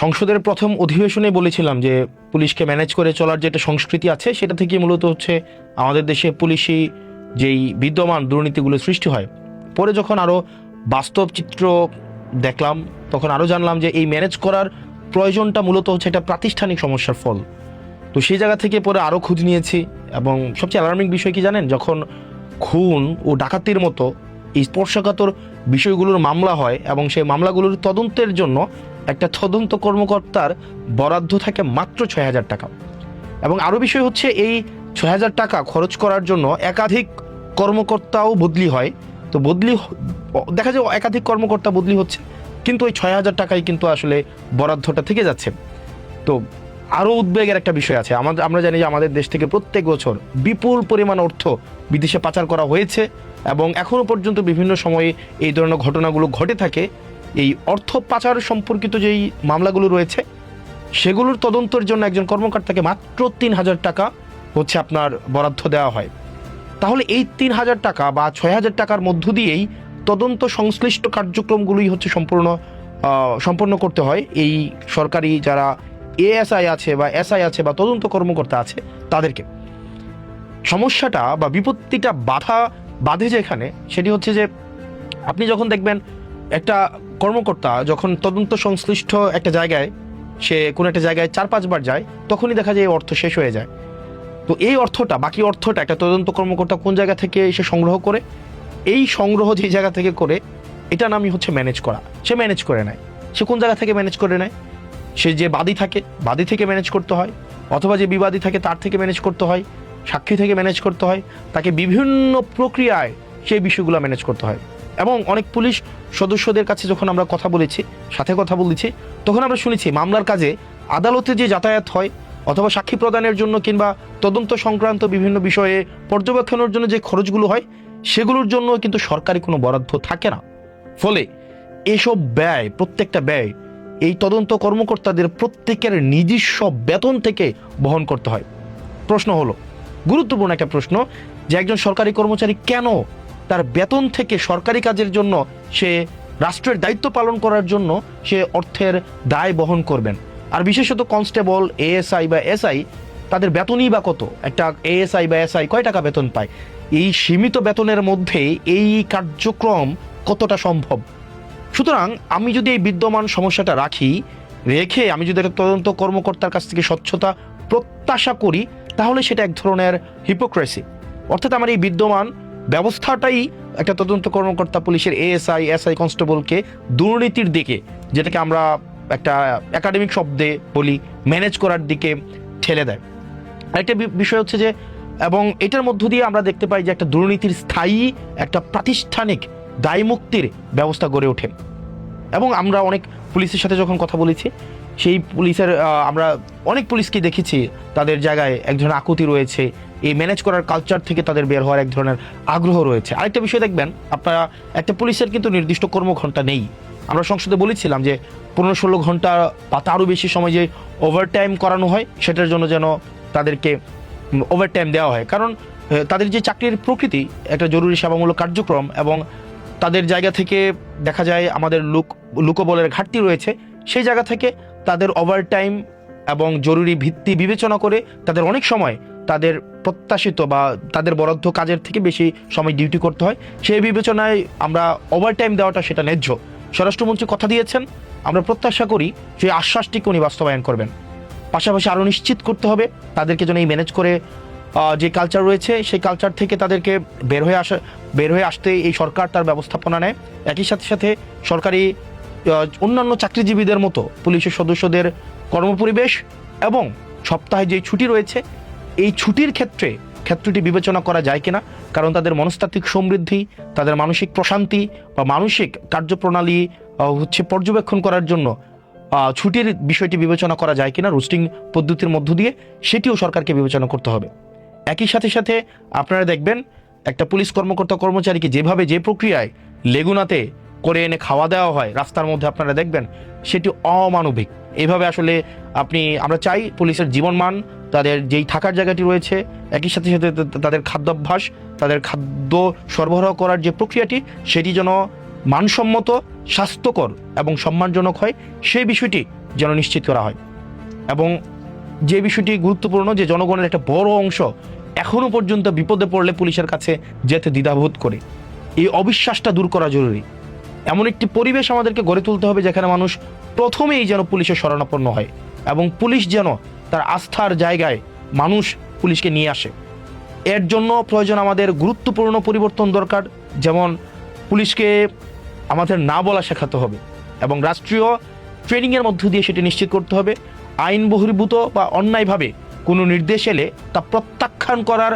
সংসদের প্রথম অধিবেশনে বলেছিলাম যে পুলিশকে ম্যানেজ করে চলার যে একটা সংস্কৃতি আছে সেটা থেকে মূলত হচ্ছে আমাদের দেশে পুলিশি যেই বিদ্যমান দুর্নীতিগুলো সৃষ্টি হয়। পরে যখন আরও বাস্তব চিত্র দেখলাম তখন আরও জানলাম যে এই ম্যানেজ করার প্রয়োজনটা মূলত হচ্ছে একটা প্রাতিষ্ঠানিক সমস্যার ফল। তো সেই জায়গা থেকে পরে আরও খোঁজ নিয়েছি এবং সবচেয়ে অ্যালার্মিং বিষয় কি জানেন, যখন খুন ও ডাকাতির মতো এই স্পর্শকাতর বিষয়গুলোর মামলা হয় এবং সেই মামলাগুলোর তদন্তের জন্য একটা তদন্ত কর্মকর্তার বরাদ্দ থাকে মাত্র 6,000 টাকা। এবং আরও বিষয় হচ্ছে এই 6,000 টাকা খরচ করার জন্য একাধিক কর্মকর্তাও বদলি হয়। তো দেখা যায় একাধিক কর্মকর্তা বদলি হচ্ছে, কিন্তু ওই 6,000 টাকাই কিন্তু আসলে বরাদ্দটা থেকে যাচ্ছে। তো আরও উদ্বেগের একটা বিষয় আছে, আমরা জানি যে আমাদের দেশ থেকে প্রত্যেক বছর বিপুল পরিমাণ অর্থ বিদেশে পাচার করা হয়েছে এবং এখনও পর্যন্ত বিভিন্ন সময়ে এই ধরনের ঘটনাগুলো ঘটে থাকে। এই অর্থ পাচার সম্পর্কিত যেই মামলাগুলো রয়েছে সেগুলোর তদন্তের জন্য একজন কর্মকর্তাকে মাত্র 3,000 টাকা হচ্ছে আপনার বরাদ্দ দেওয়া হয়। তাহলে এই 3,000 টাকা বা 6,000 টাকার মধ্য দিয়েই তদন্ত সংশ্লিষ্ট কার্যক্রমগুলোই হচ্ছে সম্পন্ন করতে হয় এই সরকারি যারা এএসআই আছে বা এসআই আছে বা তদন্ত কর্মকর্তা আছে তাদেরকে। সমস্যাটা বা বিপত্তিটা বাধে যেখানে, সেটি হচ্ছে যে আপনি যখন দেখবেন একটা কর্মকর্তা যখন তদন্ত সংশ্লিষ্ট একটা জায়গায় সে কোনো একটা জায়গায় 4-5 বার যায়, তখনই দেখা যায় এই অর্থ শেষ হয়ে যায়। তো এই বাকি অর্থটা একটা তদন্ত কর্মকর্তা কোন জায়গা থেকে সে সংগ্রহ করে, এই সংগ্রহ যে জায়গা থেকে করে এটা নামই হচ্ছে ম্যানেজ করা। সে ম্যানেজ করে নেয়। সে কোন জায়গা থেকে ম্যানেজ করে নেয়? সে যে বাদী থেকে ম্যানেজ করতে হয়, অথবা যে বিবাদী থাকে তার থেকে ম্যানেজ করতে হয়, সাক্ষী থেকে ম্যানেজ করতে হয়, তাকে বিভিন্ন প্রক্রিয়ায় সেই বিষয়গুলো ম্যানেজ করতে হয়। এবং অনেক পুলিশ সদস্যদের কাছে যখন আমরা কথা বলেছি তখন আমরা শুনেছি মামলার কাজে আদালতে যে যাতায়াত হয় অথবা সাক্ষী প্রদানের জন্য কিংবা তদন্ত সংক্রান্ত বিভিন্ন বিষয়ে পর্যবেক্ষণের জন্য যে খরচগুলো হয় সেগুলোর জন্য কিন্তু সরকারি কোনো বরাদ্দ থাকে না। ফলে এসব প্রত্যেকটা ব্যয় এই তদন্ত কর্মকর্তাদের প্রত্যেকের নিজস্ব বেতন থেকে বহন করতে হয়। প্রশ্ন হলো, গুরুত্বপূর্ণ একটা প্রশ্ন, যে একজন সরকারি কর্মচারী কেন তার বেতন থেকে সরকারি কাজের জন্য সে রাষ্ট্রের দায়িত্ব পালন করার জন্য সে অর্থের দায় বহন করবেন? আর বিশেষত কনস্টেবল, এএসআই বা এসআই, তাদের বেতনই বা কত? একটা এএসআই বা এসআই কয় টাকা বেতন পায়? এই সীমিত বেতনের মধ্যে এই কার্যক্রম কতটা সম্ভব? সুতরাং আমি যদি এই বিদ্যমান সমস্যাটা রেখে আমি যদি একটা তদন্ত কর্মকর্তার কাছ থেকে স্বচ্ছতা প্রত্যাশা করি, তাহলে সেটা এক ধরনের হিপোক্রেসি। অর্থাৎ আমার এই বিদ্যমান ব্যবস্থাটাই একটা তদন্ত কর্মকর্তা, পুলিশের এএসআই, এসআই, কনস্টেবলকে দুর্নীতির দিকে, যেটাকে আমরা একটা একাডেমিক শব্দে বলি ম্যানেজ করার দিকে ঠেলে দেয়। আরেকটা বিষয় হচ্ছে যে, এবং এটার মধ্য দিয়ে আমরা দেখতে পাই যে একটা দুর্নীতির স্থায়ী একটা প্রাতিষ্ঠানিক দায়মুক্তির ব্যবস্থা গড়ে ওঠে। এবং আমরা অনেক পুলিশের সাথে যখন কথা বলেছি, সেই পুলিশের আমরা অনেক পুলিশকে দেখেছি তাদের জায়গায় এক ধরনের আকুতি রয়েছে, এই ম্যানেজ করার কালচার থেকে তাদের বের হওয়ার এক ধরনের আগ্রহ রয়েছে। আরেকটা বিষয় দেখবেন আপনারা, একটা পুলিশের কিন্তু নির্দিষ্ট কর্মঘণ্টা নেই। আমরা সংসদে বলেছিলাম যে 15-16 ঘন্টা বা তারও বেশি সময় যে ওভারটাইম করানো হয় সেটার জন্য যেন তাদেরকে ওভারটাইম দেওয়া হয়। কারণ তাদের যে চাকরির প্রকৃতি একটা জরুরি সেবামূলক কার্যক্রম, এবং তাদের জায়গা থেকে দেখা যায় আমাদের লোকবলের ঘাটতি রয়েছে, সেই জায়গা থেকে তাদের ওভারটাইম এবং জরুরি ভিত্তি বিবেচনা করে তাদের অনেক সময় তাদের প্রত্যাশিত বা তাদের বরাদ্দ কাজের থেকে বেশি সময় ডিউটি করতে হয়। সেই বিবেচনায় আমরা ওভারটাইম দেওয়াটা সেটা ন্যায্য। স্বরাষ্ট্রমন্ত্রী কথা দিয়েছেন, আমরা প্রত্যাশা করি সেই আশ্বাসটিকে উনি বাস্তবায়ন করবেন। পাশাপাশি আরও নিশ্চিত করতে হবে তাদেরকে যেন এই ম্যানেজ করে যে কালচার রয়েছে সেই কালচার থেকে তাদেরকে বের হয়ে আসতে এই সরকার তার ব্যবস্থাপনা নেয়। একই সাথে সরকারি অন্যান্য চাকরিজীবীদের মতো পুলিশের সদস্যদের কর্মপরিবেশ এবং সপ্তাহে যে ছুটি রয়েছে এই ছুটির ক্ষেত্রটি বিবেচনা করা যায় কিনা, কারণ তাদের মনস্তাত্ত্বিক সমৃদ্ধি, তাদের মানসিক প্রশান্তি বা মানসিক কার্যপ্রণালী হচ্ছে পর্যবেক্ষণ করার জন্য ছুটির বিষয়টি বিবেচনা করা যায় কিনা রোস্টিং পদ্ধতির মধ্য দিয়ে, সেটিও সরকারকে বিবেচনা করতে হবে। একই সাথে আপনারা দেখবেন একটা পুলিশ কর্মচারীকে যেভাবে যে প্রক্রিয়ায় লেগুনাতে করে এনে খাওয়া দেওয়া হয় রাস্তার মধ্যে, আপনারা দেখবেন সেটি অমানবিক। এইভাবে আসলে আমরা চাই পুলিশের জীবনমান, তাদের যেই থাকার জায়গাটি রয়েছে, একই সাথে তাদের খাদ্যাভ্যাস, তাদের খাদ্য সরবরাহ করার যে প্রক্রিয়াটি সেটি যেন মানসম্মত, স্বাস্থ্যকর এবং সম্মানজনক হয়, সেই বিষয়টি যেন নিশ্চিত করা হয়। এবং যে বিষয়টি গুরুত্বপূর্ণ, যে জনগণের একটা বড় অংশ এখনো পর্যন্ত বিপদে পড়লে পুলিশের কাছে যেতে দ্বিধাবোধ করে, এই অবিশ্বাসটা দূর করা জরুরি। এমন একটি পরিবেশ আমাদেরকে গড়ে তুলতে হবে যেখানে মানুষ প্রথমেই যেন পুলিশের শরণাপন্ন হয় এবং পুলিশ যেন তার আস্থার জায়গায় মানুষ পুলিশকে নিয়ে আসে। এর জন্য প্রয়োজন আমাদের গুরুত্বপূর্ণ পরিবর্তন দরকার। যেমন পুলিশকে আমাদের না বলা শেখাতে হবে এবং রাষ্ট্রীয় ট্রেনিংয়ের মধ্য দিয়ে সেটি নিশ্চিত করতে হবে। আইন বহির্ভূত বা অন্যায়ভাবে কোনো নির্দেশ এলে তা প্রত্যাখ্যান করার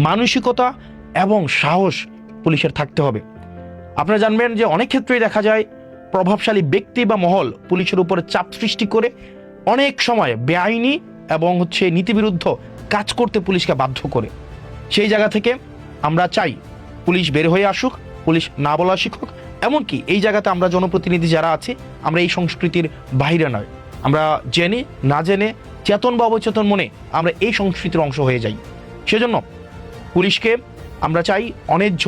মানসিকতা এবং সাহস পুলিশের থাকতে হবে। আপনারা জানবেন যে অনেক ক্ষেত্রেই দেখা যায় প্রভাবশালী ব্যক্তি বা মহল পুলিশের উপরে চাপ সৃষ্টি করে অনেক সময় বেআইনি এবং নীতিবিরুদ্ধ কাজ করতে পুলিশকে বাধ্য করে। সেই জায়গা থেকে আমরা চাই পুলিশ বের হয়ে আসুক, পুলিশ না বলা শিখুক। এমনকি এই জায়গাতে আমরা জনপ্রতিনিধি যারা আছি, আমরা এই সংস্কৃতির বাইরে নয়, আমরা জেনে না জেনে, চেতন বা অবচেতন মনে আমরা এই সংস্কৃতির অংশ হয়ে যাই। সেজন্য পুলিশকে আমরা চাই অন্যায্য,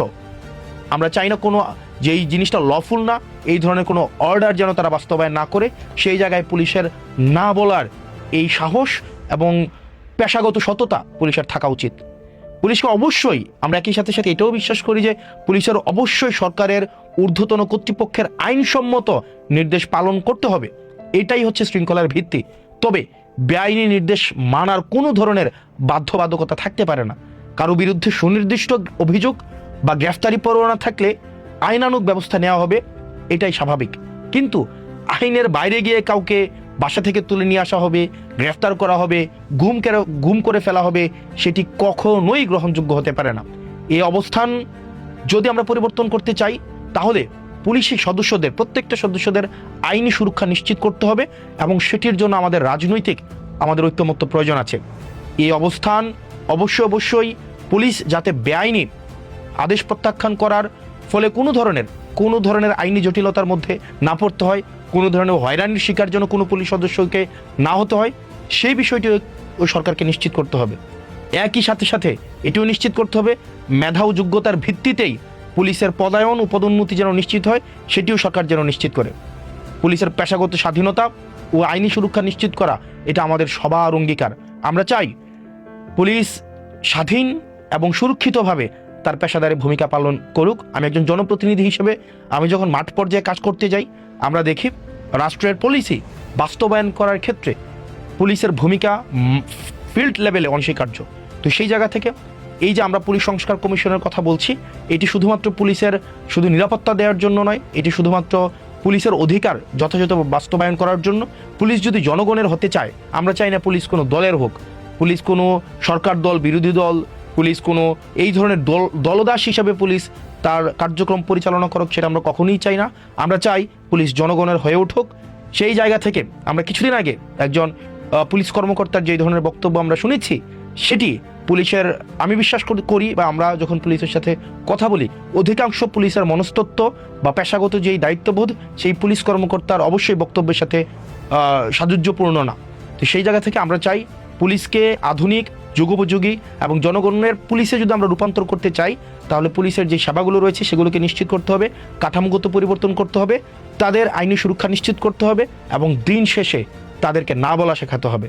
আমরা চাই না কোনো যেই জিনিসটা লফুল না, এই ধরনের কোনো অর্ডার যেন তারা বাস্তবায়ন না করে। সেই জায়গায় পুলিশের না বলার এই সাহস এবং পেশাগত সততা পুলিশের থাকা উচিত। পুলিশকে অবশ্যই আমরা একই সাথে সাথে এটাও বিশ্বাস করি যে পুলিশের অবশ্যই সরকারের ঊর্ধ্বতন কর্তৃপক্ষের আইনসম্মত নির্দেশ পালন করতে হবে। এটাই শৃঙ্খলার ভিত্তি। তবে বেআইনি নির্দেশ মানার কোনো ধরনের বাধ্যবাধকতা থাকতে পারে না। কারো বিরুদ্ধে সুনির্দিষ্ট অভিযোগ বা গ্রেফতারি পরোয়ানা থাকলে আইনানুগ ব্যবস্থা নেওয়া হবে, এটাই স্বাভাবিক। কিন্তু আইনের বাইরে গিয়ে কাউকে বাসা থেকে তুলে নিয়ে আসা হবে, গ্রেফতার করা হবে, গুম করে ফেলা হবে, সেটি কখনোই গ্রহণযোগ্য হতে পারে না। এই অবস্থান যদি আমরা পরিবর্তন করতে চাই, তাহলে পুলিশি সদস্যদের, প্রত্যেকটা সদস্যদের আইনি সুরক্ষা নিশ্চিত করতে হবে এবং সেটির জন্য আমাদের আমাদের ঐক্যমত্য প্রয়োজন আছে। এই অবস্থান অবশ্যই পুলিশ যাতে বেআইনি আদেশ প্রত্যাখ্যান করার ফলে কোনো ধরনের আইনি জটিলতার মধ্যে না পড়তে হয়, কোনো ধরনের হয়রানির শিকার যেন কোনো পুলিশ সদস্যকে না হতে হয়, সেই বিষয়টি ওই সরকারকে নিশ্চিত করতে হবে। একই সাথে সাথে এটিও নিশ্চিত করতে হবে মেধা ও যোগ্যতার ভিত্তিতেই পুলিশের পদায়ন ও পদোন্নতি যেন নিশ্চিত হয়, সেটিও সরকার যেন নিশ্চিত করে। পুলিশের পেশাগত স্বাধীনতা ও আইনি সুরক্ষা নিশ্চিত করা এটা আমাদের সবার অঙ্গীকার। আমরা চাই পুলিশ স্বাধীন এবং সুরক্ষিতভাবে তার পেশাদারি ভূমিকা পালন করুক। আমি একজন জনপ্রতিনিধি হিসেবে আমি যখন মাঠ পর্যায়ে কাজ করতে যাই, আমরা দেখি রাষ্ট্রের পলিসি বাস্তবায়ন করার ক্ষেত্রে পুলিশের ভূমিকা ফিল্ড লেভেলে অনস্বীকার্য। তো সেই জায়গা থেকে এই যে আমরা পুলিশ সংস্কার কমিশনের কথা বলছি, এটি শুধুমাত্র পুলিশের শুধু নিরাপত্তা দেওয়ার জন্য নয়, এটি শুধুমাত্র পুলিশের অধিকার যথাযথ বাস্তবায়ন করার জন্য। পুলিশ যদি জনগণের হতে চায়, আমরা চাই না পুলিশ কোনো দলের হোক, পুলিশ কোনো সরকার দল, বিরোধী দল, পুলিশ কোনো এই ধরনের দলদাস হিসাবে পুলিশ তার কার্যক্রম পরিচালনা করুক, সেটা আমরা কখনোই চাই না। আমরা চাই পুলিশ জনগণের হয়ে উঠুক। সেই জায়গা থেকে আমরা কিছুদিন আগে একজন পুলিশ কর্মকর্তার যে ধরনের বক্তব্য আমরা শুনেছি, সেটি পুলিশের, আমি বিশ্বাস করি বা আমরা যখন পুলিশের সাথে কথা বলি, অধিকাংশ পুলিশের মনস্তত্ত্ব বা পেশাগত যেই দায়িত্ববোধ, সেই পুলিশ কর্মকর্তার অবশ্যই বক্তব্যের সাথে সাযুজ্যপূর্ণ না। তো সেই জায়গা থেকে আমরা চাই পুলিশকে আধুনিক, যুগোপযোগী এবং জনগণের পুলিশে যদি আমরা রূপান্তর করতে চাই, তাহলে পুলিশের যে সেবাগুলো রয়েছে সেগুলোকে নিশ্চিত করতে হবে, কাঠামোগত পরিবর্তন করতে হবে, তাদের আইনি সুরক্ষা নিশ্চিত করতে হবে এবং দিন শেষে তাদেরকে না বলা শেখাতে হবে।